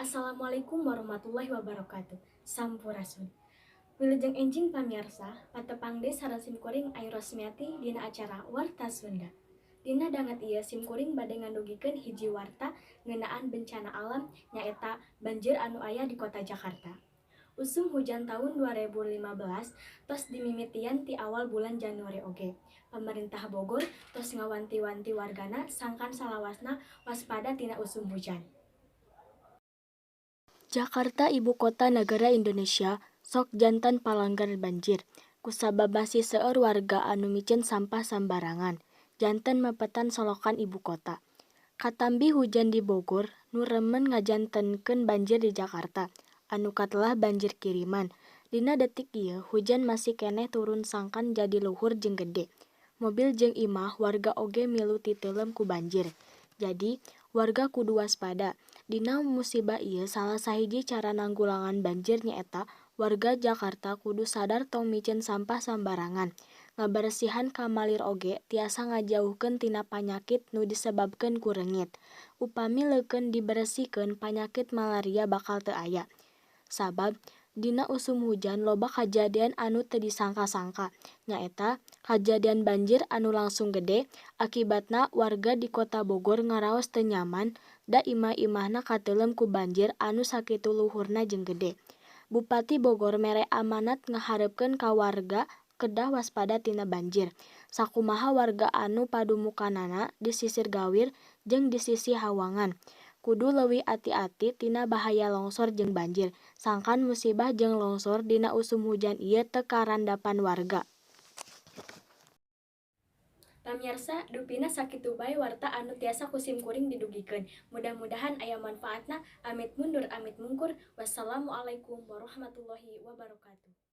Assalamualaikum warahmatullahi wabarakatuh. Sampurasun. Wilujeng enjing pamirsa, patepangde sareng simkuring Ayu Rosmiati dina acara Warta Sunda. Dina danget ieu simkuring bade ngandugikeun hiji warta ngeunaan bencana alam nyaeta banjir anu aya di kota Jakarta. Usum hujan tahun 2015 tos dimimitian ti awal bulan Januari oge. Pemerintah Bogor tos ngawanti-wanti wargana sangkan salawasna waspada tina usum hujan. Jakarta ibu kota negara Indonesia sok jantan palanggar banjir. Kusabab masih seueur warga anu micen sampah sambarangan. Janten mepetan solokan ibu kota. Katambi hujan di Bogor, nu remen ngajantenkeun banjir di Jakarta. Anu katelah banjir kiriman. Dina detik ieu hujan masih keneh turun sangkan jadi luhur jeung gede. Mobil jeung imah warga oge milu titeuleum ku banjir. Jadi, warga kudu waspada. Dina musibah ieu salah sahiji cara nanggulangan banjir nyaeta warga Jakarta kudu sadar tong micen sampah sambarangan. Ngabaresihan kamalir oge tiasa ngajauhkeun tina panyakit nu disebabkeun ku reungit. Upami leukeun diberesihkeun panyakit malaria bakal teu aya. Sabab dina usum hujan loba kajadian anu teu disangka-sangka, nyaeta kajadian banjir anu langsung gede, akibatna warga di kota Bogor ngaraos teu nyaman da imah-imahna kateuleum ku banjir anu sakitu luhurna jeung gede. Bupati Bogor mere amanat ngahareupeun ka warga kedah waspada tina banjir. Sakumaha warga anu padumukanana di sisir gawir jeung di sisi hawangan. Kudu leuwih ati-ati tina bahaya longsor jeung banjir. Sangkan musibah jeung longsor dina usum hujan ieu teu karandapan warga. Pamirsa, dupina sakitu bae warta anu tiasa ku simkuring didugikeun. Mudah-mudahan aya manfaatna. Amit mundur amit mungkur. Wassalamualaikum warahmatullahi wabarakatuh.